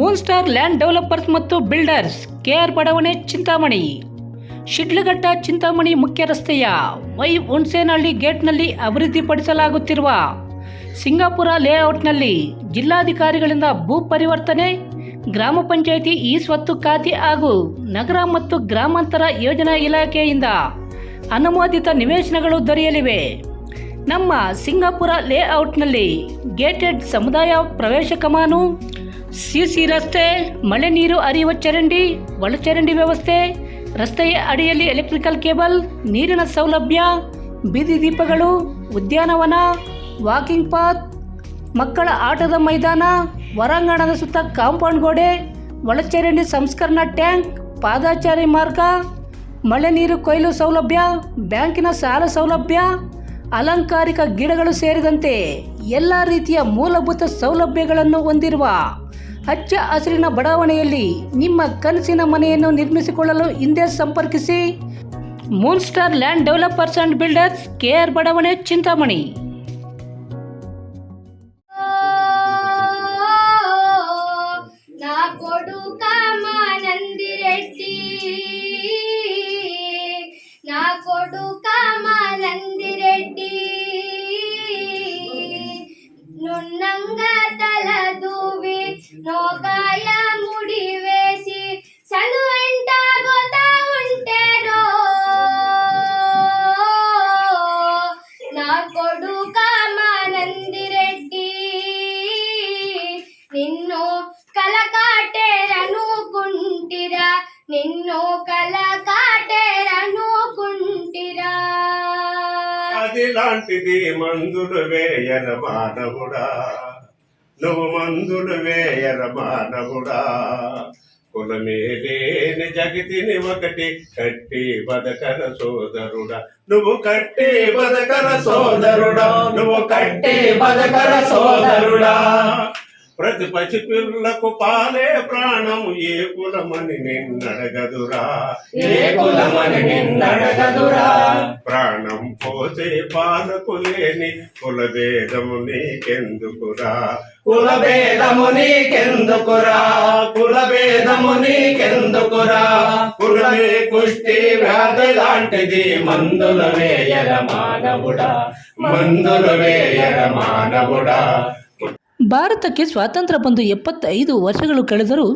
Moon star land developers ಮತ್ತು builders KR ಬಡಾವಣೆ ಚಿಂತಾಮಣಿ. ಶಿಡ್ಲಘಟ್ಟ ಚಿಂತಾಮಣಿ ಮುಖ್ಯ ರಸ್ತೆಯ ವೈ ಹುಣಸೇನಹಳ್ಳಿ ಗೇಟ್ನಲ್ಲಿ ಅಭಿವೃದ್ಧಿಪಡಿಸಲಾಗುತ್ತಿರುವ ಸಿಂಗಾಪುರ ಲೇಔಟ್ನಲ್ಲಿ ಜಿಲ್ಲಾಧಿಕಾರಿಗಳಿಂದ ಭೂ ಪರಿವರ್ತನೆ, ಗ್ರಾಮ ಪಂಚಾಯಿತಿ ಇ ಸ್ವತ್ತು ಖಾತೆ ಹಾಗೂ ನಗರ ಮತ್ತು ಗ್ರಾಮಾಂತರ ಯೋಜನಾ ಇಲಾಖೆಯಿಂದ ಅನುಮೋದಿತ ನಿವೇಶನಗಳು ದೊರೆಯಲಿವೆ. ನಮ್ಮ ಸಿಂಗಾಪುರ ಲೇಔಟ್ನಲ್ಲಿ ಗೇಟೆಡ್ ಸಮುದಾಯ ಪ್ರವೇಶ ಕಮಾನು, ಸಿಸಿ ರಸ್ತೆ, ಮಳೆ ನೀರು ಹರಿಯುವ ಚರಂಡಿ, ಒಳಚರಂಡಿ ವ್ಯವಸ್ಥೆ, ರಸ್ತೆಯ ಅಡಿಯಲ್ಲಿ ಎಲೆಕ್ಟ್ರಿಕಲ್ ಕೇಬಲ್, ನೀರಿನ ಸೌಲಭ್ಯ, ಬೀದಿ ದೀಪಗಳು, ಉದ್ಯಾನವನ, ವಾಕಿಂಗ್ ಪಾತ್, ಮಕ್ಕಳ ಆಟದ ಮೈದಾನ, ಹೊರಾಂಗಣದ ಸುತ್ತ ಕಾಂಪೌಂಡ್ ಗೋಡೆ, ಒಳಚರಂಡಿ ಸಂಸ್ಕರಣಾ ಟ್ಯಾಂಕ್, ಪಾದಚಾರಿ ಮಾರ್ಗ, ಮಳೆ ನೀರು ಕೊಯ್ಲು ಸೌಲಭ್ಯ, ಬ್ಯಾಂಕಿನ ಸಾಲ ಸೌಲಭ್ಯ, ಅಲಂಕಾರಿಕ ಗಿಡಗಳು ಸೇರಿದಂತೆ ಎಲ್ಲ ರೀತಿಯ ಮೂಲಭೂತ ಸೌಲಭ್ಯಗಳನ್ನು ಹೊಂದಿರುವ ಹಚ್ಚ ಹಸಿರಿನ ಬಡಾವಣೆಯಲ್ಲಿ ನಿಮ್ಮ ಕನಸಿನ ಮನೆಯನ್ನು ನಿರ್ಮಿಸಿಕೊಳ್ಳಲು ಹಿಂದೆ ಸಂಪರ್ಕಿಸಿ. Moon star land developers and builders, KR ಬಡಾವಣೆ, ಚಿಂತಾಮಣಿ. నున్నంగ తలదూవి నోకాయ ముడి వేసి సను వెంట గోతా ఉంటేరో నా కొడుక మానందిరెడ్డి నిన్ను కలకాటేరనుకుంటిరా, నిన్ను కలకాటేరనుకుంటిరా. అదిలాంటిది మందులు వేయర మానవుడా, నువ్వు మందులు వేయర మానవుడా. కులమే లేని జగతిని ఒకటి కట్టి బతకన సోదరుడా, నువ్వు కట్టి బతకన సోదరుడా, నువ్వు కట్టి బతకన సోదరుడా. ప్రతి పసిపిల్లకు పాలే ప్రాణం, ఏ కులమని నిన్నడగదురా, ఏ కులమని నిన్నడగదురా. ప్రాణం పోసే పాలకు లేని కులభేదము నీకెందుకురా, కులభేదము నీకెందుకురా, కులభేదము నీకెందుకురా. కులమే కుష్టి వ్యాధి లాంటిది, మందుల వేయర మానవుడా, మందుల వేయర మానవుడా. ಭಾರತಕ್ಕೆ ಸ್ವಾತಂತ್ರ್ಯ ಬಂದು 75 ವರ್ಷಗಳು ಕಳೆದರೂ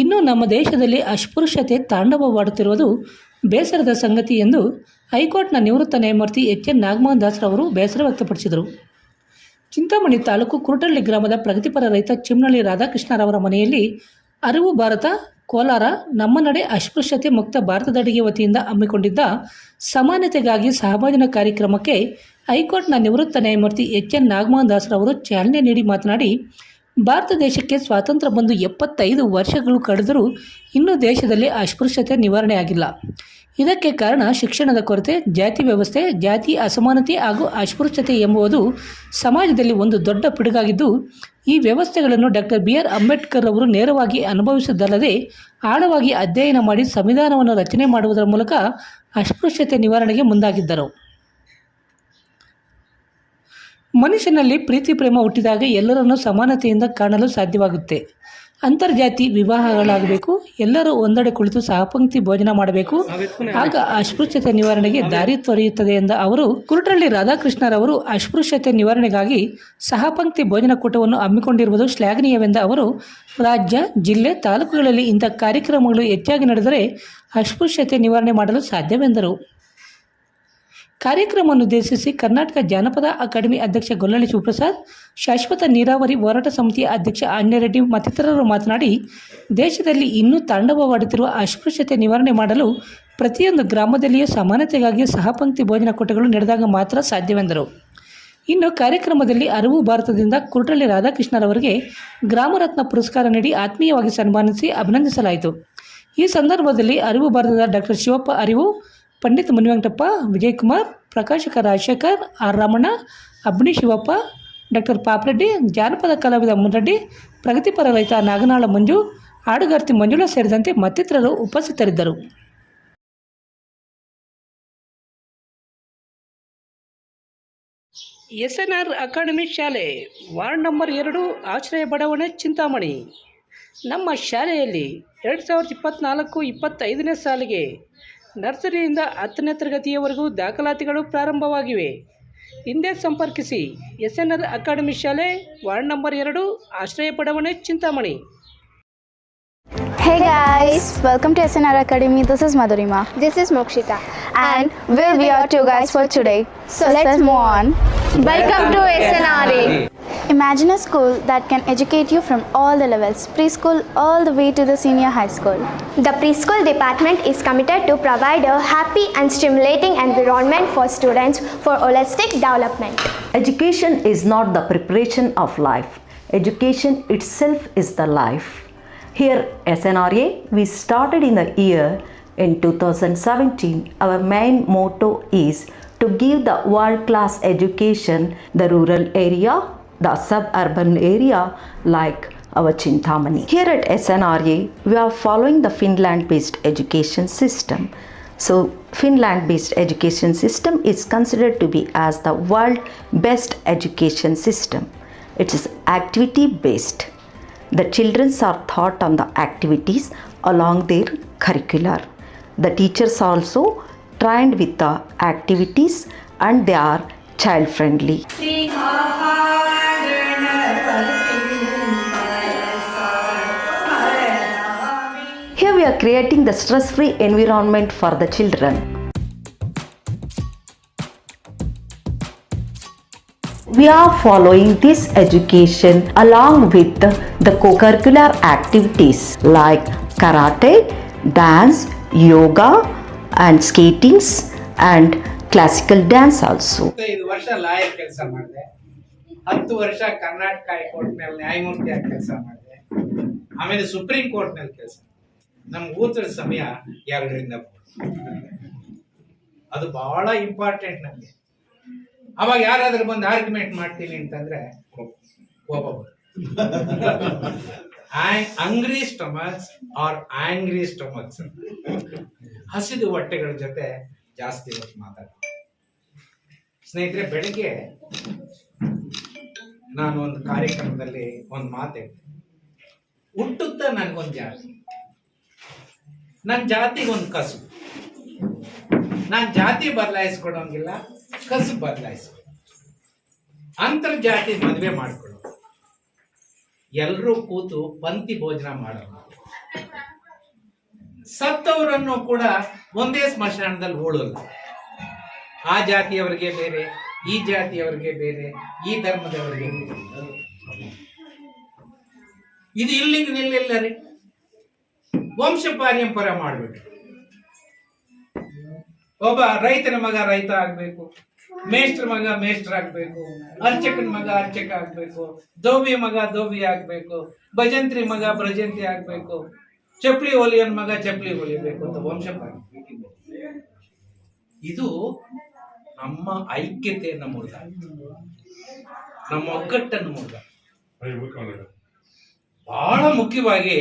ಇನ್ನೂ ನಮ್ಮ ದೇಶದಲ್ಲಿ ಅಸ್ಪೃಶ್ಯತೆ ತಾಂಡವವಾಡುತ್ತಿರುವುದು ಬೇಸರದ ಸಂಗತಿ ಎಂದು ಹೈಕೋರ್ಟ್ನ ನಿವೃತ್ತ ನ್ಯಾಯಮೂರ್ತಿ ಎಚ್ ಎನ್ ನಾಗಮೋಹನ್ ದಾಸ್ರವರು ಬೇಸರ ವ್ಯಕ್ತಪಡಿಸಿದರು. ಚಿಂತಾಮಣಿ ತಾಲೂಕು ಕುರುಟಳ್ಳಿ ಗ್ರಾಮದ ಪ್ರಗತಿಪರ ರೈತ ಚಿಮ್ನಳ್ಳಿ ರಾಧಾಕೃಷ್ಣರವರ ಮನೆಯಲ್ಲಿ ಅರಿವು ಭಾರತ ಕೋಲಾರ ನಮ್ಮ ನಡೆ ಅಸ್ಪೃಶ್ಯತೆ ಮುಕ್ತ ಭಾರತದಡಿಗೆ ವತಿಯಿಂದ ಹಮ್ಮಿಕೊಂಡಿದ್ದ ಸಮಾನತೆಗಾಗಿ ಸಹಭಾಗಿನ ಕಾರ್ಯಕ್ರಮಕ್ಕೆ ಹೈಕೋರ್ಟ್ನ ನಿವೃತ್ತ ನ್ಯಾಯಮೂರ್ತಿ ಎಚ್ ಎನ್ ನಾಗಮೋಹನ್ ದಾಸ್ರವರು ಚಾಲನೆ ನೀಡಿ ಮಾತನಾಡಿ, ಭಾರತ ದೇಶಕ್ಕೆ ಸ್ವಾತಂತ್ರ್ಯ ಬಂದು 75 ವರ್ಷಗಳು ಕಳೆದರೂ ಇನ್ನೂ ದೇಶದಲ್ಲಿ ಅಸ್ಪೃಶ್ಯತೆ ನಿವಾರಣೆ ಆಗಿಲ್ಲ. ಇದಕ್ಕೆ ಕಾರಣ ಶಿಕ್ಷಣದ ಕೊರತೆ, ಜಾತಿ ವ್ಯವಸ್ಥೆ, ಜಾತಿ ಅಸಮಾನತೆ ಹಾಗೂ ಅಸ್ಪೃಶ್ಯತೆ ಎಂಬುದು ಸಮಾಜದಲ್ಲಿ ಒಂದು ದೊಡ್ಡ ಪಿಡುಗಾಗಿದ್ದು, ಈ ವ್ಯವಸ್ಥೆಗಳನ್ನು ಡಾಕ್ಟರ್ BR ಅಂಬೇಡ್ಕರ್ ಅವರು ನೇರವಾಗಿ ಅನುಭವಿಸಿದ್ದಲ್ಲದೆ ಆಳವಾಗಿ ಅಧ್ಯಯನ ಮಾಡಿ ಸಂವಿಧಾನವನ್ನು ರಚನೆ ಮಾಡುವುದರ ಮೂಲಕ ಅಸ್ಪೃಶ್ಯತೆ ನಿವಾರಣೆಗೆ ಮುಂದಾಗಿದ್ದರು. ಮನುಷ್ಯನಲ್ಲಿ ಪ್ರೀತಿ ಪ್ರೇಮ ಹುಟ್ಟಿದಾಗ ಎಲ್ಲರನ್ನೂ ಸಮಾನತೆಯಿಂದ ಕಾಣಲು ಸಾಧ್ಯವಾಗುತ್ತೆ. ಅಂತರ್ಜಾತಿ ವಿವಾಹಗಳಾಗಬೇಕು, ಎಲ್ಲರೂ ಒಂದೆಡೆ ಕುಳಿತು ಸಹಪಂಕ್ತಿ ಭೋಜನ ಮಾಡಬೇಕು, ಆಗ ಅಸ್ಪೃಶ್ಯತೆ ನಿವಾರಣೆಗೆ ದಾರಿ ತೊರೆಯುತ್ತದೆ ಎಂದ ಅವರು, ಕುರುಟಳ್ಳಿ ರಾಧಾಕೃಷ್ಣರವರು ಅಸ್ಪೃಶ್ಯತೆ ನಿವಾರಣೆಗಾಗಿ ಸಹಪಂಕ್ತಿ ಭೋಜನ ಕೂಟವನ್ನು ಹಮ್ಮಿಕೊಂಡಿರುವುದು ಶ್ಲಾಘನೀಯವೆಂದ ಅವರು, ರಾಜ್ಯ, ಜಿಲ್ಲೆ, ತಾಲೂಕುಗಳಲ್ಲಿ ಇಂಥ ಕಾರ್ಯಕ್ರಮಗಳು ಹೆಚ್ಚಾಗಿ ನಡೆದರೆ ಅಸ್ಪೃಶ್ಯತೆ ನಿವಾರಣೆ ಮಾಡಲು ಸಾಧ್ಯವೆಂದರು. ಕಾರ್ಯಕ್ರಮವನ್ನುದ್ದೇಶಿಸಿ ಕರ್ನಾಟಕ ಜಾನಪದ ಅಕಾಡೆಮಿ ಅಧ್ಯಕ್ಷ ಗೊಲ್ಲಳ್ಳಿ ಶಿವಪ್ರಸಾದ್, ಶಾಶ್ವತ ನೀರಾವರಿ ಹೋರಾಟ ಸಮಿತಿಯ ಅಧ್ಯಕ್ಷ ಆಂಜನೇಯರೆಡ್ಡಿ ಮತ್ತಿತರರು ಮಾತನಾಡಿ, ದೇಶದಲ್ಲಿ ಇನ್ನೂ ತಾಂಡವವಾಡುತ್ತಿರುವ ಅಸ್ಪೃಶ್ಯತೆ ನಿವಾರಣೆ ಮಾಡಲು ಪ್ರತಿಯೊಂದು ಗ್ರಾಮದಲ್ಲಿಯೂ ಸಮಾನತೆಗಾಗಿ ಸಹಪಂಕ್ತಿ ಭೋಜನ ಕೂಟಗಳು ನಡೆದಾಗ ಮಾತ್ರ ಸಾಧ್ಯವೆಂದರು. ಇನ್ನು ಕಾರ್ಯಕ್ರಮದಲ್ಲಿ ಅರಿವು ಭಾರತದಿಂದ ಕುರುಟಳ್ಳಿ ರಾಧಾಕೃಷ್ಣರವರಿಗೆ ಗ್ರಾಮರತ್ನ ಪುರಸ್ಕಾರ ನೀಡಿ ಆತ್ಮೀಯವಾಗಿ ಸನ್ಮಾನಿಸಿ ಅಭಿನಂದಿಸಲಾಯಿತು. ಈ ಸಂದರ್ಭದಲ್ಲಿ ಅರಿವು ಭಾರತದ ಡಾಕ್ಟರ್ ಶಿವಪ್ಪ ಅರಿವು, ಪಂಡಿತ್ ಮುನಿವೆಂಕಟಪ್ಪ, ವಿಜಯಕುಮಾರ್, ಪ್ರಕಾಶಕ ರಾಜಶೇಖರ್, ಆರ್ ರಾಮಣ್ಣ, ಅಬ್ಣಿ ಶಿವಪ್ಪ, ಡಾಕ್ಟರ್ ಪಾಪರೆಡ್ಡಿ, ಜಾನಪದ ಕಲಾವಿದ ಮುನ್ರೆಡ್ಡಿ, ಪ್ರಗತಿಪರ ರೈತ ನಾಗನಾಳ ಮಂಜು, ಹಾಡುಗಾರ್ತಿ ಮಂಜುಳಾ ಸೇರಿದಂತೆ ಮತ್ತಿತರರು ಉಪಸ್ಥಿತರಿದ್ದರು. SNR ಅಕಾಡೆಮಿ ಶಾಲೆ, ವಾರ್ಡ್ ನಂಬರ್ 2, ಆಶ್ರಯ ಬಡಾವಣೆ, ಚಿಂತಾಮಣಿ. ನಮ್ಮ ಶಾಲೆಯಲ್ಲಿ 2024-25ನೇ ಸಾಲಿಗೆ ನರ್ಸರಿಯಿಂದ 10ನೇ ತರಗತಿಯವರೆಗೂ ದಾಖಲಾತಿಗಳು ಪ್ರಾರಂಭವಾಗಿವೆ. ಹಿಂದೆ ಸಂಪರ್ಕಿಸಿ. SNR ಅಕಾಡೆಮಿ ಶಾಲೆ, ವಾರ್ಡ್ ನಂಬರ್ 2, ಆಶ್ರಯ ಬಡಾವಣೆ, Chintamani. Hey guys, welcome to SNR Academy. This is Madhurima. This is Mokshita. And we'll be your two guys for today. So let's move on. Welcome to SNRA. Imagine a school that can educate you from all the levels, preschool all the way to the senior high school. The preschool department is committed to provide a happy and stimulating environment for students for holistic development. Education is not the preparation of life. Education itself is the life. Here SNRA, we started in the year in 2017. Our main motto is to give the world-class education the rural area, the suburban area like our Chintamani. Here at SNRA, we are following the Finland-based education system. So Finland-based education system is considered to be as the world best education system. It is activity-based. The children are taught on the activities along their curricular. The teachers also trained with the activities and they are child friendly. Here we are creating the stress-free environment for the children. We are following this education along with the co-curricular activities like karate, dance, yoga and skatings and classical dance also. 25 ವರ್ಷ lawyer ಕೆಲಸ ಮಾಡಿದೆ. 10 ವರ್ಷ ಕರ್ನಾಟಕ ಹೈಕೋರ್ಟ್ನಲ್ಲಿ ನ್ಯಾಯಮೂರ್ತಿಯಾಗಿ ಕೆಲಸ ಮಾಡಿದೆ. ಆಮೇಲೆ supreme ಕೋರ್ಟ್ನಲ್ಲಿ ಕೆಲಸ. ನಮ್ಗೆ ಊಟದ ಸಮಯ 2ರಿಂದ 3. ಅದು ಬಹಳ ಇಂಪಾರ್ಟೆಂಟ್ ನಮಗೆ. ಅವಾಗ ಯಾರಾದ್ರೂ ಬಂದು ಆರ್ಗ್ಯುಮೆಂಟ್ ಮಾಡ್ತೀನಿ ಅಂತಂದ್ರೆ ಒಬ್ಬೊಬ್ಬರು ಹಂಗ್ರಿ ಸ್ಟಮಕ್ಸ್ ಆರ್ ಆಂಗ್ರಿ ಸ್ಟಮಕ್ಸ್, ಹಸಿದು ಹೊಟ್ಟೆಗಳ ಜೊತೆ ಜಾಸ್ತಿ ಹೊತ್ತು ಮಾತಾಡ್ತೀನಿ. ಸ್ನೇಹಿತರೆ, ಬೆಳಿಗ್ಗೆ ನಾನು ಒಂದು ಕಾರ್ಯಕ್ರಮದಲ್ಲಿ ಒಂದು ಮಾತು ಹೇಳಿದೆ. ಹುಟ್ಟುತ್ತಾ ನನ್ಗೊಂದು ಜಾತಿ, ನನ್ನ ಜಾತಿಗೊಂದು ಕಸು. ನಾನು ಜಾತಿ ಬದಲಾಯಿಸ್ಕೊಡೋಂಗಿಲ್ಲ, ಕಸು ಬದಲಾಯಿಸ್ಕೊಡ. ಅಂತರ್ಜಾತಿ ಮದುವೆ ಮಾಡ್ಕೊಳ್ಳೋ, ಎಲ್ಲರೂ ಕೂತು ಪಂಕ್ತಿ ಭೋಜನ ಮಾಡೋಣ. ಸತ್ತವರನ್ನು ಕೂಡ ಒಂದೇ ಸ್ಮಶಾನದಲ್ಲಿ ಹೂಳಲ್ಲ. ಆ ಜಾತಿಯವರಿಗೆ ಬೇರೆ, ಈ ಜಾತಿಯವರಿಗೆ ಬೇರೆ, ಈ ಧರ್ಮದವರಿಗೆ ಬೇರೆ. ಇದು ಇಲ್ಲಿಗೆ ನಿಲ್ಲಿಲ್ಲ ರೀ. ವಂಶ ಪಾರಂಪರ ಮಾಡ್ಬಿಟ್ರು. ಒಬ್ಬ ರೈತನ ಮಗ ರೈತ ಆಗ್ಬೇಕು, ಮೇಷ್ಟ್ರ ಮಗ ಮೇಷ್ಟ್ರ ಆಗ್ಬೇಕು, ಅರ್ಚಕನ ಮಗ ಅರ್ಚಕ ಆಗ್ಬೇಕು, ದೋಬಿ ಮಗ ದೋಬಿ ಆಗ್ಬೇಕು, ಭಜಂತ್ರಿ ಮಗ ಭಜಂತ್ರಿ ಆಗ್ಬೇಕು, ಚಪ್ಪಲಿ ಹೊಲಿಯನ್ ಮಗ ಚಪ್ಪಲಿ ಹೊಲಿಬೇಕು ಅಂತ ವಂಶ ಪಾರಂಪರ್ಯ. ಇದು ನಮ್ಮ ಐಕ್ಯತೆಯನ್ನು ಮುರಿದ, ನಮ್ಮ ಒಗ್ಗಟ್ಟನ್ನು ಮುರಿದ. ಬಹಳ ಮುಖ್ಯವಾಗಿ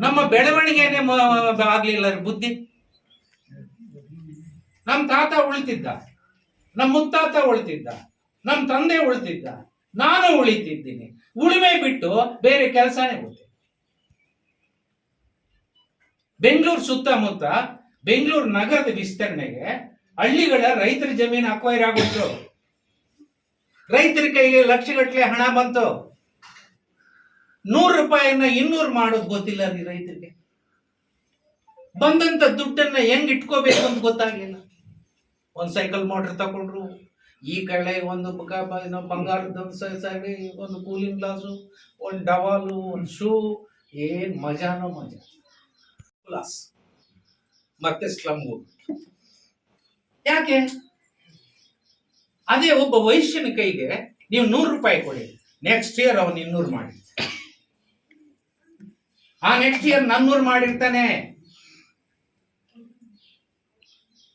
ನಮ್ಮ ಬೆಳವಣಿಗೆನೆ ಆಗ್ಲಿಲ್ಲ ಬುದ್ಧಿ. ನಮ್ಮ ತಾತ ಉಳಿತಿದ್ದ, ನಮ್ಮ ಮುತ್ತಾತ ಉಳಿತಿದ್ದ, ನಮ್ಮ ತಂದೆ ಉಳಿತಿದ್ದ, ನಾನು ಉಳಿತಿದ್ದೀನಿ. ಉಳಿಮೆ ಬಿಟ್ಟು ಬೇರೆ ಕೆಲಸನೇ ಗೊತ್ತಿಲ್ಲ. ಬೆಂಗಳೂರು ಸುತ್ತಮುತ್ತ, ಬೆಂಗಳೂರು ನಗರದ ವಿಸ್ತರಣೆಗೆ ಹಳ್ಳಿಗಳ ರೈತರ ಜಮೀನು ಅಕ್ವೈರ್ ಆಗ್ಬಿಟ್ರು. ರೈತರ ಕೈಗೆ ಲಕ್ಷಗಟ್ಟಲೆ ಹಣ ಬಂತು. 100 ರೂಪಾಯಿನ 200 ಮಾಡೋದು ಗೊತ್ತಿಲ್ಲ ರೀ ರೈತರಿಗೆ. ಬಂದಂತ ದುಡ್ಡನ್ನ ಹೆಂಗ್ ಇಟ್ಕೋಬೇಕು ಅಂತ ಗೊತ್ತಾಗ್ಲಿಲ್ಲ. ಒಂದ್ ಸೈಕಲ್ ಮೋಟರ್ ತಗೊಂಡ್ರು, ಈ ಕಡೆ ಒಂದು ಬಂಗಾರದ ಒಂದು ಕೂಲಿಂಗ್ ಗ್ಲಾಸು, ಒಂದು ಡವಾಲು, ಒಂದು ಶೂ. ಏನ್ ಮಜಾನೋ ಮಜಾ. ಕ್ಲಾಸ್ ಮತ್ತೆ ಸ್ಲಮ್ ಹೋಗ್ಬಿಟ್ಟು. ಯಾಕೆ? ಅದೇ ಒಬ್ಬ ವೈಶ್ಯನ ಕೈಗೆ ನೀವು 100 ರೂಪಾಯಿ ಕೊಡಿ, ನೆಕ್ಸ್ಟ್ ಇಯರ್ ಅವನು 200 ಮಾಡಿ, ಆ ನೆಕ್ಸ್ಟ್ ಇಯರ್ 400 ಮಾಡಿರ್ತಾನೆ.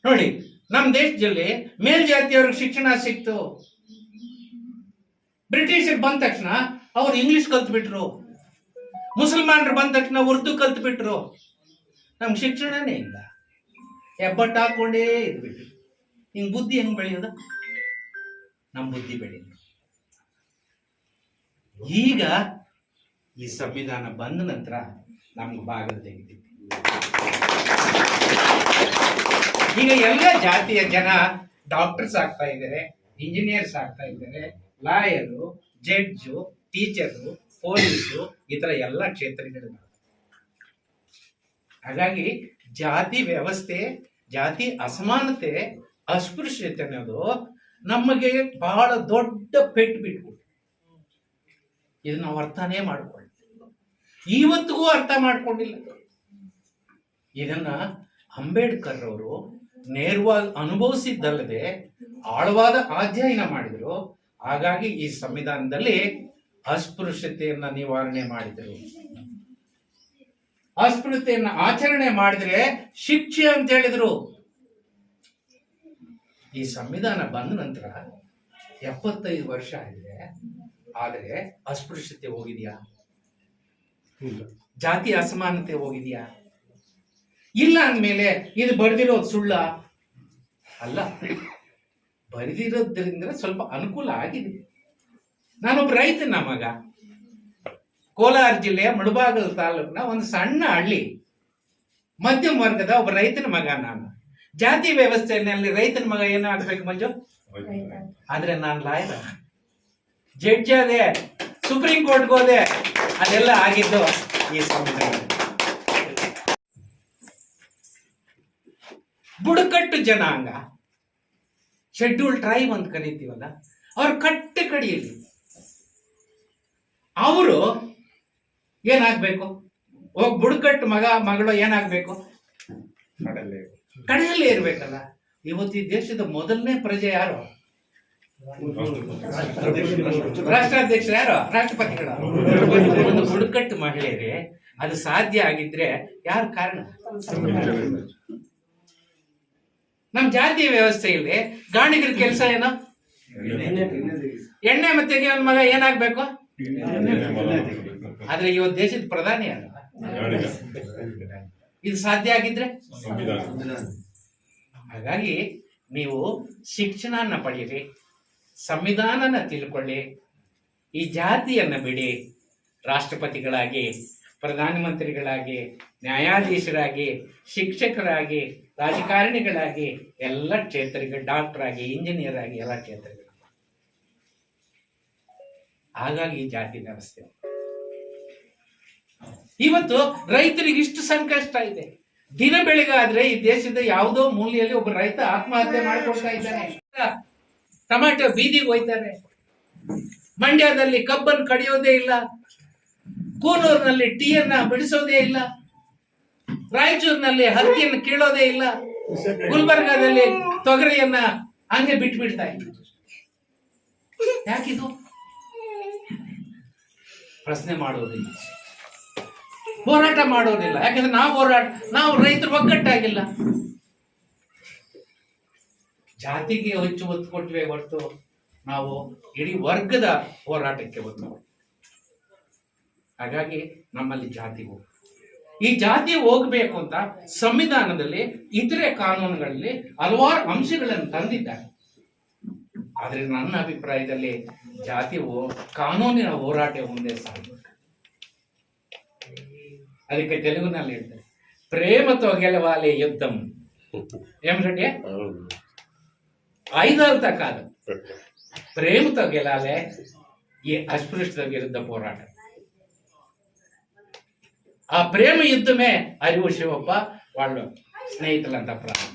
ನೋಡಿ, ನಮ್ಮ ದೇಶದಲ್ಲಿ ಮೇಲ್ಜಾತಿಯವ್ರಿಗೆ ಶಿಕ್ಷಣ ಸಿಕ್ತು. ಬ್ರಿಟಿಷರು ಬಂದ ತಕ್ಷಣ ಅವ್ರು ಇಂಗ್ಲಿಷ್ ಕಲ್ತು ಬಿಟ್ರು. ಮುಸಲ್ಮಾನರು ಬಂದ ತಕ್ಷಣ ಉರ್ದು ಕಲ್ತು ಬಿಟ್ರು. ನಮ್ಗೆ ಶಿಕ್ಷಣನೇ ಇಲ್ಲ. ಹೆಬ್ಬಟ್ಟು ಹಾಕೊಂಡೇ ಇದ್ಬಿಟ್ರು. ಹಿಂಗ್ ಬುದ್ಧಿ ಹೆಂಗ್ ಬೆಳೆಯೋದು? ನಮ್ ಬುದ್ಧಿ ಬೆಳೆಯೋದು. ಈಗ ಈ ಸಂವಿಧಾನ ಬಂದ ನಂತರ ನಮ್ಗೆ ಬಾಗಿಲು ತೆಗಿತೀವಿ. ಈಗ ಎಲ್ಲ ಜಾತಿಯ ಜನ ಡಾಕ್ಟರ್ಸ್ ಆಗ್ತಾ ಇದ್ದಾರೆ, ಇಂಜಿನಿಯರ್ಸ್ ಆಗ್ತಾ ಇದ್ದಾರೆ, ಲಾಯರು, ಜಡ್ಜು, ಟೀಚರು, ಪೊಲೀಸು, ಈ ತರ ಎಲ್ಲ ಕ್ಷೇತ್ರಗಳು. ಹಾಗಾಗಿ ಜಾತಿ ವ್ಯವಸ್ಥೆ, ಜಾತಿ ಅಸಮಾನತೆ, ಅಸ್ಪೃಶ್ಯತೆ ಅನ್ನೋದು ನಮಗೆ ಬಹಳ ದೊಡ್ಡ ಪೆಟ್ಟು ಬಿಟ್ಟು ಇದನ್ನ ನಾವು ಅರ್ಥನೇ ಮಾಡ್ಕೊಳ್ಳಿ, ಇವತ್ತಿಗೂ ಅರ್ಥ ಮಾಡ್ಕೊಂಡಿಲ್ಲ. ಇದನ್ನ ಅಂಬೇಡ್ಕರ್ ಅವರು ನೇರವಾಗಿ ಅನುಭವಿಸಿದ್ದಲ್ಲದೆ ಆಳವಾದ ಅಧ್ಯಯನ ಮಾಡಿದ್ರು. ಹಾಗಾಗಿ ಈ ಸಂವಿಧಾನದಲ್ಲಿ ಅಸ್ಪೃಶ್ಯತೆಯನ್ನ ನಿವಾರಣೆ ಮಾಡಿದರು. ಅಸ್ಪೃಶ್ಯತೆಯನ್ನ ಆಚರಣೆ ಮಾಡಿದ್ರೆ ಶಿಕ್ಷೆ ಅಂತ ಹೇಳಿದ್ರು. ಈ ಸಂವಿಧಾನ ಬಂದ ನಂತರ 75 ವರ್ಷ ಆಗಿದೆ, ಆದರೆ ಅಸ್ಪೃಶ್ಯತೆ ಹೋಗಿದ್ಯಾ? ಜಾತಿ ಅಸಮಾನತೆ ಹೋಗಿದ್ಯಾ? ಇಲ್ಲ ಅಂದ್ಮೇಲೆ ಇದು ಬರೆದಿರೋದು ಸುಳ್ಳ ಅಲ್ಲ, ಬರೆದಿರೋದ್ರಿಂದ ಸ್ವಲ್ಪ ಅನುಕೂಲ ಆಗಿದೆ. ನಾನೊಬ್ಬ ರೈತನ ಮಗ, ಕೋಲಾರ ಜಿಲ್ಲೆಯ ಮುಳಬಾಗಿಲು ತಾಲೂಕಿನ ಒಂದು ಸಣ್ಣ ಹಳ್ಳಿ, ಮಧ್ಯಮ ವರ್ಗದ ಒಬ್ಬ ರೈತನ ಮಗ ನಾನು. ಜಾತಿ ವ್ಯವಸ್ಥೆಯಲ್ಲಿ ರೈತನ ಮಗ ಏನಾಗ್ಬೇಕು ಮಂಜು? ಆದ್ರೆ ನಾನು ಲಾಯರ್, ಜಡ್ಜ್ ಅದೇ, ಸುಪ್ರೀಂ ಕೋರ್ಟ್ಗೆ ಹೋದೆ, ಅದೆಲ್ಲ ಆಗಿದ್ದು ಈ ಸಂವಿಧಾನ. ಬುಡಕಟ್ಟು ಜನಾಂಗ, ಶೆಡ್ಯೂಲ್ ಟ್ರೈಬ್ ಅಂತ ಕರಿತೀವಲ್ಲ, ಅವ್ರ ಕಟ್ಟೆ ಕಡಿಯಲ್ಲಿ ಅವರು ಏನಾಗ್ಬೇಕು? ಹೋಗ್ ಬುಡಕಟ್ಟು ಮಗಳು ಏನಾಗ್ಬೇಕು? ಕಡೆಯಲ್ಲೇ ಇರ್ಬೇಕಲ್ಲ. ಇವತ್ತು ಈ ದೇಶದ ಮೊದಲನೇ ಪ್ರಜೆ ಯಾರು? ರಾಷ್ಟ್ರಾಧ್ಯಕ್ಷರು ಯಾರು? ರಾಷ್ಟ್ರಪತಿಗಳು. ಒಂದು ಬುಡಕಟ್ಟು ಮಹಿಳೆಯರೇ ಅದು ಸಾಧ್ಯ ಆಗಿದ್ರೆ ಯಾರು ಕಾರಣ? ನಮ್ ಜಾತಿಯ ವ್ಯವಸ್ಥೆಯಲ್ಲಿ ಗಾಣಿಗರ ಕೆಲಸ ಏನು? ಎಣ್ಣೆ ಮತ್ತೆ ಒಂದ್ ಮಗ ಏನಾಗ್ಬೇಕು? ಆದ್ರೆ ಇವತ್ತು ದೇಶದ ಪ್ರಧಾನಿ ಯಾರು? ಇದು ಸಾಧ್ಯ ಆಗಿದ್ರೆ. ಹಾಗಾಗಿ ನೀವು ಶಿಕ್ಷಣನ ಪಡೀರಿ, ಸಂವಿಧಾನನ ತಿಳ್ಕೊಳ್ಳಿ, ಈ ಜಾತಿಯನ್ನ ಬಿಡಿ. ರಾಷ್ಟ್ರಪತಿಗಳಾಗಿ, ಪ್ರಧಾನಮಂತ್ರಿಗಳಾಗಿ, ನ್ಯಾಯಾಧೀಶರಾಗಿ, ಶಿಕ್ಷಕರಾಗಿ, ರಾಜಕಾರಣಿಗಳಾಗಿ, ಎಲ್ಲ ಕ್ಷೇತ್ರಗಳು, ಡಾಕ್ಟರ್ ಆಗಿ, ಇಂಜಿನಿಯರ್ ಆಗಿ, ಎಲ್ಲ ಕ್ಷೇತ್ರಗಳು. ಹಾಗಾಗಿ ಜಾತಿ ವ್ಯವಸ್ಥೆ ಇವತ್ತು ರೈತರಿಗೆ ಇಷ್ಟು ಸಂಕಷ್ಟ ಇದೆ. ದಿನ ಬೆಳಗಾದ್ರೆ ಈ ದೇಶದ ಯಾವುದೋ ಮೂಲೆಯಲ್ಲಿ ಒಬ್ಬ ರೈತ ಆತ್ಮಹತ್ಯೆ ಮಾಡ್ಕೊಳ್ತಾ ಇದ್ದಾನೆ. ಟೊಮ್ಯಾಟೊ ಬೀದಿಗೆ ಹೋಯ್ತಾರೆ. ಮಂಡ್ಯದಲ್ಲಿ ಕಬ್ಬನ್ನು ಕಡಿಯೋದೇ ಇಲ್ಲ, ಕೂನೂರಿನಲ್ಲಿ ಟೀಯನ್ನ ಬಿಡಿಸೋದೇ ಇಲ್ಲ, ರಾಯಚೂರಿನಲ್ಲಿ ಹತ್ತಿಯನ್ನು ಕೀಳೋದೇ ಇಲ್ಲ, ಗುಲ್ಬರ್ಗಾದಲ್ಲಿ ತೊಗರಿಯನ್ನ ಹಂಗೆ ಬಿಟ್ಬಿಡ್ತಾ ಇದ್ರು. ಯಾಕಿದು? ಪ್ರಶ್ನೆ ಮಾಡೋದಿಲ್ಲ, ಹೋರಾಟ ಮಾಡೋದಿಲ್ಲ. ಯಾಕಂದ್ರೆ ನಾವು ರೈತರು ಒಗ್ಗಟ್ಟಾಗಿಲ್ಲ. ಜಾತಿಗೆ ಹೆಚ್ಚು ಒತ್ತು ಕೊಟ್ವೆ ಹೊರತು ನಾವು ಇಡೀ ವರ್ಗದ ಹೋರಾಟಕ್ಕೆ ಒತ್ತು. ಹಾಗಾಗಿ ನಮ್ಮಲ್ಲಿ ಜಾತಿ ಈ ಜಾತಿ ಹೋಗ್ಬೇಕು ಅಂತ ಸಂವಿಧಾನದಲ್ಲಿ, ಇತರೆ ಕಾನೂನುಗಳಲ್ಲಿ ಹಲವಾರು ಅಂಶಗಳನ್ನು ತಂದಿದ್ದಾರೆ. ಆದ್ರೆ ನನ್ನ ಅಭಿಪ್ರಾಯದಲ್ಲಿ ಜಾತಿ ಕಾನೂನಿನ ಹೋರಾಟ ಮುಂದೆ ಸಾಧ್ಯ. ಅದಕ್ಕೆ ತೆಲುಗುನಲ್ಲಿ ಹೇಳ್ತಾರೆ, ప్రేమతో గెలవాలి యుద్ధం. ఏమిటంటే ఆయుధాలతో కాదు, ప్రేమతో గెలాలి ఈ అస్పృశ్యత విరుద్ధ పోరాటం. ఆ ప్రేమ యుద్ధమే అరివు శివప్ప వాళ్ళు స్నేహితులంతా ప్రారంభం.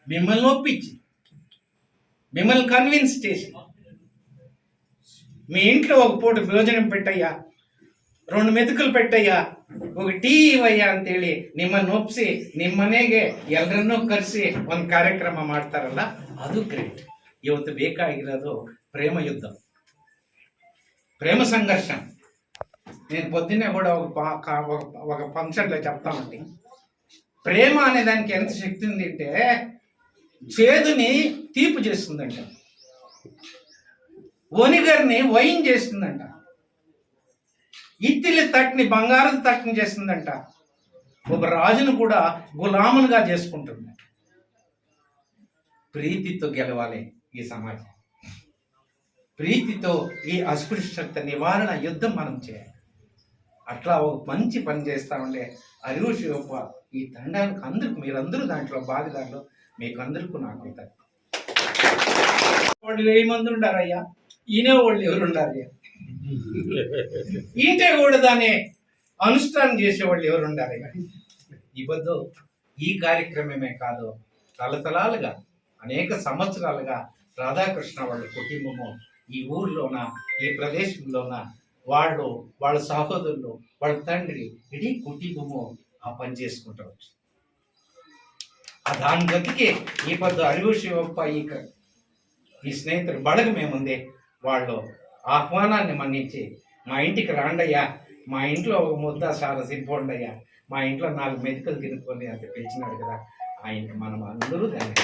మిమ్మల్ని ఒప్పించి, మిమ్మల్ని కన్విన్స్ చేసి, మీ ఇంట్లో ఒక పూట భోజనం పెట్టయ్యా, 2 ಮೆతుకులు పెట్టయ్ಯಾ, ఒక ಟೀ ಇವಯ್ಯ ಅಂತೇಳಿ ನಿಮ್ಮನ್ನು ಒಪ್ಪಿಸಿ ನಿಮ್ಮ ಮನೆಗೆ ಎಲ್ಲರನ್ನೂ ಕರೆಸಿ ಒಂದು ಕಾರ್ಯಕ್ರಮ ಮಾಡ್ತಾರಲ್ಲ, ಅದು ಗ್ರೇಟ್. ಇವತ್ತು ಬೇಕಾಗಿರೋದು ప్రేమ యుద్ధం, ప్రేమ సంఘర్షణ. నేను పొద్దున్నే కూడా ఒక ఫంక్షన్లో చెప్తా ఉంటే, ప్రేమ అనే దానికి ఎంత శక్తి ఉంది అంటే చేదుని తీపి చేస్తుందంట, ఒనిగర్ని వైన్ చేస్తుందంట, ఇత్తిలి తట్ని బంగారం తట్ని చేస్తుందంట, ఒక రాజును కూడా గులాములుగా చేసుకుంటుంది. ప్రీతితో గెలవాలి ఈ సమాజం, ప్రీతితో ఈ అస్పృశ్యత నివారణ యుద్ధం మనం చేయాలి. అట్లా ఒక మంచి పని చేస్తా ఉండే అరువు శివప్ప ఈ తండానికి అందరికి మీరందరూ దాంట్లో భాగదారులు, మీకు అందరికీ నాకు అవుతారు. వాళ్ళు 1000 మంది ఉండారయ్యా, ఈయనే వాళ్ళు ఎవరు ఉండారయ్యా? ఈటే కూడా దాన్ని అనుష్ఠానం చేసేవాళ్ళు ఎవరు ఉండారయ్యా? ఇవ్వద్దు. ఈ కార్యక్రమమే కాదు, తలతలాలుగా అనేక సంవత్సరాలుగా రాధాకృష్ణ వాళ్ళ కుటుంబము ఈ ఊర్లోన, ఈ ప్రదేశంలోన వాళ్ళ సహోదరులు, వాళ్ళ తండ్రి, ఇడీ కుటుంబము ఆ పని చేసుకుంటూ వచ్చి దాని గతికి ఈ పొద్దు అరువు శివప్ప ఈ స్నేహితులు బడగ మేముంది, వాళ్ళు ఆహ్వానాన్ని మన్నించి మా ఇంటికి రాండయ్యా, మా ఇంట్లో ఒక ముద్ద సార తినిపోండయ్యా, మా ఇంట్లో 4 మెతుకులు తినుకొని అంత పిలిచినాడు కదా, ఆయనకి మనం అందరూ దాన్ని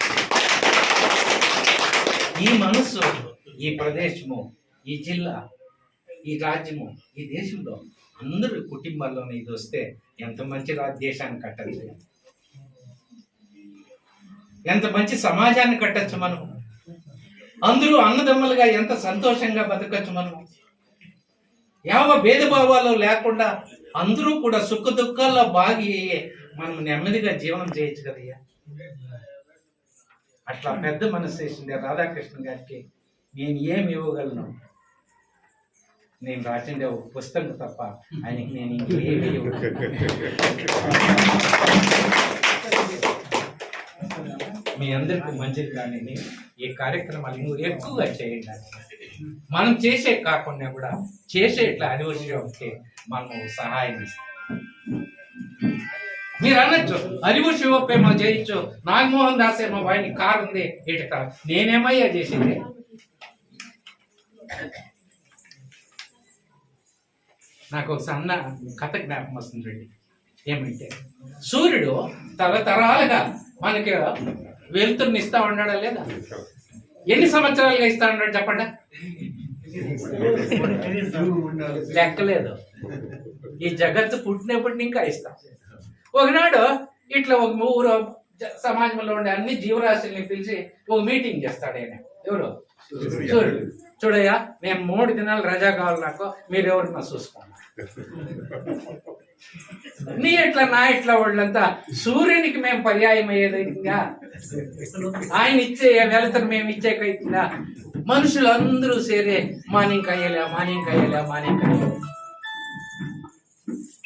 ఈ మనస్సు, ఈ ప్రదేశము, ఈ జిల్లా, ఈ రాజ్యము, ఈ దేశంలో అందరూ కుటుంబాల్లోనే ఇది వస్తే ఎంత మంచి దేశాన్ని కట్టచ్చు, ఎంత మంచి సమాజాన్ని కట్టచ్చు. మనం అందరూ అన్నదమ్ములుగా ఎంత సంతోషంగా బతకచ్చు. మనం యావ భేదభావాలు లేకుండా అందరూ కూడా సుఖ దుఃఖాల్లో బాగి మనం నెమ్మదిగా జీవనం చేయొచ్చు కదయ్యా. అట్లా పెద్ద మనసు చేసింది రాధాకృష్ణ గారికి నేను ఏమి ఇవ్వగలను? నేను రాసిండే ఒక పుస్తకం తప్ప ఆయనకి నేను ఇంకేమి మీ అందరికీ మంచిది. కానీ ఈ కార్యక్రమాలు నువ్వు ఎక్కువగా చేయండి. మనం చేసే కాకుండా కూడా చేసే ఇట్లా అనివర్సరీ మనం సహాయం ఇస్తాం. మీరు అనొచ్చు అరివు శివప్పేమో చేయొచ్చు, నాగమోహన్ దాస్ ఏమో వాడిని కారు ఉంది ఇట, నేనేమయ్యా చేసింది? నాకు ఒక సన్న కథ జ్ఞాపకం వస్తుంది. ఏమంటే సూర్యుడు తరతరాలుగా మనకి వెలుతురుని ఇస్తా ఉన్నాడా లేదా? ఎన్ని సంవత్సరాలుగా ఇస్తా ఉన్నాడు చెప్పండి? లెక్కలేదు. ఈ జగత్తు పుట్టినప్పటి ఇంకా ఇస్తాం. ఒకనాడు ఇట్లా ఒక ఊరు సమాజంలో ఉండే అన్ని జీవరాశుల్ని పిలిచి ఒక మీటింగ్ చేస్తాడు ఆయన. ఎవరు? సూర్యుడు. చూడయ్యా, మేము 3 దినాలు రజా కావాలి, నాకు మీరు ఎవరన్నా చూసుకోండి. నీ ఎట్లా నా ఎట్లా వాళ్ళంతా సూర్యునికి మేము పర్యాయం అయ్యేదైతుందా? ఆయన ఇచ్చే వెళతను మేము ఇచ్చేకైతుందా? మనుషులు అందరూ సేరే మానింకయ్యలే.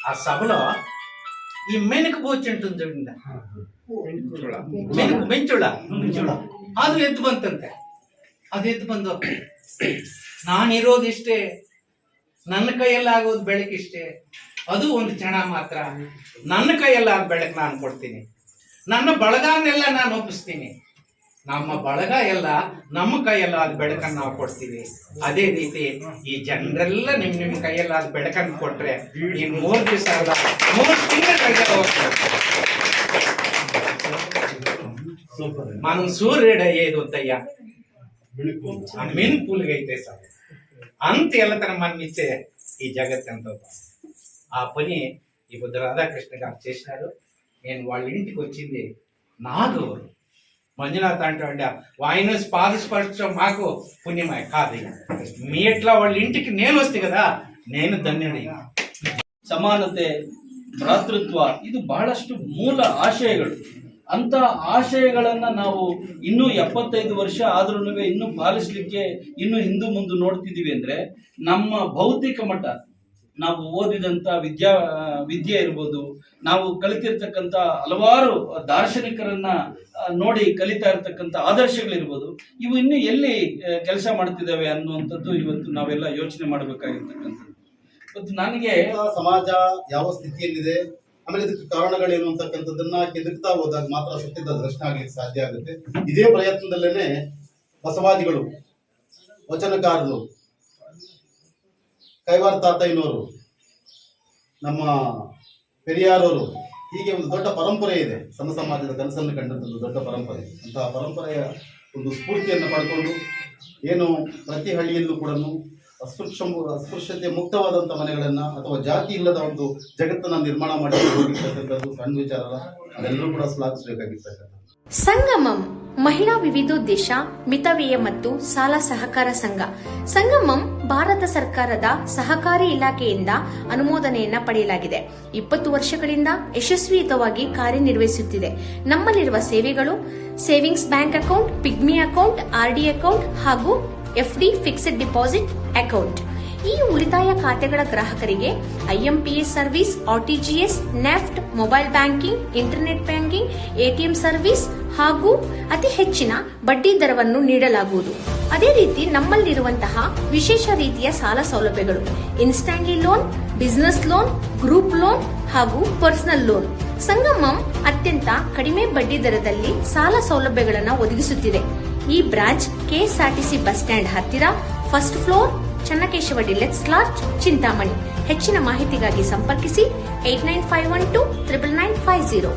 ఆ సభలో ఈ మెనుకు పోచుంటుంది చూడండి, ಮೆಂಚುಳ ಅದು ಎದ್ದು ಬಂತಂತೆ. ಅದು ಎದ್ದು ಬಂದು ನಾನಿರೋದಿಷ್ಟೇ, ನನ್ನ ಕೈಯಲ್ಲಾಗೋದು ಬೆಳಕಿಷ್ಟೇ, ಅದು ಒಂದು ಕ್ಷಣ ಮಾತ್ರ. ನನ್ನ ಕೈಯಲ್ಲಾದ ಬೆಳಕು ನಾನು ಕೊಡ್ತೀನಿ, ನನ್ನ ಬಳಗನೆಲ್ಲ ನಾನು ಒಪ್ಪಿಸ್ತೀನಿ. ನಮ್ಮ ಬಳಗ ಎಲ್ಲ ನಮ್ಮ ಕೈಯಲ್ಲಾದ ಬೆಳಕನ್ನು ನಾವು ಕೊಡ್ತೀವಿ. ಅದೇ ರೀತಿ ಈ ಜನರೆಲ್ಲ ನಿಮ್ ಕೈಯಲ್ಲಾದ ಬೆಳಕನ್ನು ಕೊಟ್ರೆ ಇನ್ 3 ದಿವಸ ಅಲ್ಲ 3 ತಿಂಗಳ ಹೋಗ್ತಾರೆ. మనం సూర్యుడు అయ్యేది వద్దయ్యా, మినుపులుగా అయితే సార్ అంత ఎల్లతనం మనం ఇచ్చే ఈ జగత్ ఎంతో. ఆ పని ఇప్పుడు రాధాకృష్ణ గారు చేసినారు. నేను వాళ్ళ ఇంటికి వచ్చింది నాకు మంజునాథ్ అంటే ఆయన పాదస్పర్శం మాకు పుణ్యమే కాదు. మీ ఎట్లా వాళ్ళ ఇంటికి నేను వస్తే కదా నేను ಧನ್ಯನೇ. ಸಮಾನತೆ, ಭ್ರಾತೃತ್ವ ಇದು ಬಹಳಷ್ಟು ಮೂಲ ಆಶಯಗಳು. ಅಂತ ಆಶಯಗಳನ್ನು ನಾವು ಇನ್ನೂ 75 ವರ್ಷ ಆದ್ರೂ ಇನ್ನೂ ಪಾಲಿಸಲಿಕ್ಕೆ ಇನ್ನೂ ಹಿಂದು ಮುಂದೆ ನೋಡ್ತಿದ್ದೀವಿ ಅಂದರೆ ನಮ್ಮ ಭೌತಿಕ ಮಟ್ಟ, ನಾವು ಓದಿದಂಥ ವಿದ್ಯೆ ಇರ್ಬೋದು, ನಾವು ಕಲಿತಿರ್ತಕ್ಕಂಥ ಹಲವಾರು ದಾರ್ಶನಿಕರನ್ನ ನೋಡಿ ಕಲಿತಾ ಇರ್ತಕ್ಕಂಥ ಆದರ್ಶಗಳಿರ್ಬೋದು, ಇವು ಇನ್ನೂ ಎಲ್ಲಿ ಕೆಲಸ ಮಾಡ್ತಿದ್ದಾವೆ ಅನ್ನುವಂಥದ್ದು ಇವತ್ತು ನಾವೆಲ್ಲ ಯೋಚನೆ ಮಾಡಬೇಕಾಗಿರ್ತಕ್ಕಂಥದ್ದು. ಇವತ್ತು ನನಗೆ ಸಮಾಜ ಯಾವ ಸ್ಥಿತಿಯಲ್ಲಿದೆ, ಆಮೇಲೆ ಇದಕ್ಕೆ ಕಾರಣಗಳೇನು ಅಂತಕ್ಕಂಥದ್ದನ್ನ ಕೆದಕ್ತಾ ಹೋದಾಗ ಮಾತ್ರ ಸತ್ಯದ ದರ್ಶನ ಆಗ್ಲಿಕ್ಕೆ ಸಾಧ್ಯ ಆಗುತ್ತೆ. ಇದೇ ಪ್ರಯತ್ನದಲ್ಲೇನೆ ಬಸವಾದಿಗಳು, ವಚನಕಾರರು, ಕೈವಾರ ತಾತಯ್ಯನವರು, ನಮ್ಮ ಪೆರಿಯಾರವರು, ಹೀಗೆ ಒಂದು ದೊಡ್ಡ ಪರಂಪರೆ ಇದೆ. ಸಮ ಸಮಾಜದ ಕನಸನ್ನು ಕಂಡಂಥದ್ದು ದೊಡ್ಡ ಪರಂಪರೆ. ಅಂತಹ ಪರಂಪರೆಯ ಒಂದು ಸ್ಫೂರ್ತಿಯನ್ನು ಪಡ್ಕೊಂಡು ಏನು ಪ್ರತಿ ಹಳ್ಳಿಯಲ್ಲೂ ಕೂಡ ಅಸ್ಪೃಶ್ಯತೆ ಮುಕ್ತವಾದಂಥ ಮನೆಗಳನ್ನ ಅಥವಾ ಜಾತಿ ಇಲ್ಲದ ಒಂದು ಜಗತ್ತನ್ನ ನಿರ್ಮಾಣ ಮಾಡಿ ಹೋಗಿರ್ತಕ್ಕಂಥದ್ದು ಸಣ್ಣ ವಿಚಾರ ಅಲ್ಲ. ಅದೆಲ್ಲರೂ ಕೂಡ ಶ್ಲಾಘಿಸಬೇಕಾಗಿರ್ತಕ್ಕಂಥದ್ದು. ಸಂಗಮಂ ಮಹಿಳಾ ವಿವಿಧೋದ್ದೇಶ ಮಿತವ್ಯಯ ಮತ್ತು ಸಾಲ ಸಹಕಾರ ಸಂಘ. ಸಂಗಮಂ ಭಾರತ ಸರ್ಕಾರದ ಸಹಕಾರಿ ಇಲಾಖೆಯಿಂದ ಅನುಮೋದನೆಯನ್ನ ಪಡೆಯಲಾಗಿದೆ. 20 ವರ್ಷಗಳಿಂದ ಯಶಸ್ವಿಯುತವಾಗಿ ಕಾರ್ಯನಿರ್ವಹಿಸುತ್ತಿದೆ. ನಮ್ಮಲ್ಲಿರುವ ಸೇವೆಗಳು savings bank account, pigmy account, RD account ಹಾಗೂ ಎಫ್ಡಿ ಫಿಕ್ಸ್ಡ್ ಡಿಪಾಸಿಟ್ ಅಕೌಂಟ್. ಈ ಉಳಿತಾಯ ಖಾತೆಗಳ ಗ್ರಾಹಕರಿಗೆ IMPS service, RTGS, NEFT, mobile banking, internet banking, ATM service ಹಾಗೂ ಅತಿ ಹೆಚ್ಚಿನ ಬಡ್ಡಿ ದರವನ್ನು ನೀಡಲಾಗುವುದು. ಅದೇ ರೀತಿ ನಮ್ಮಲ್ಲಿರುವಂತಹ ವಿಶೇಷ ರೀತಿಯ ಸಾಲ ಸೌಲಭ್ಯಗಳು instantly loan, business loan, group loan ಹಾಗೂ ಪರ್ಸನಲ್ ಲೋನ್. ಸಂಗಮಂ ಅತ್ಯಂತ ಕಡಿಮೆ ಬಡ್ಡಿ ದರದಲ್ಲಿ ಸಾಲ ಸೌಲಭ್ಯಗಳನ್ನು ಒದಗಿಸುತ್ತಿದೆ. ಈ ಬ್ರಾಂಚ್ ಕೆಎಸ್ಆರ್ಟಿಸಿ ಬಸ್ ಸ್ಟ್ಯಾಂಡ್ ಹತ್ತಿರ, first floor, Channakeshava deluxe lodge, Chintamani. ಹೆಚ್ಚಿನ ಮಾಹಿತಿಗಾಗಿ ಸಂಪರ್ಕಿಸಿ 8951299950.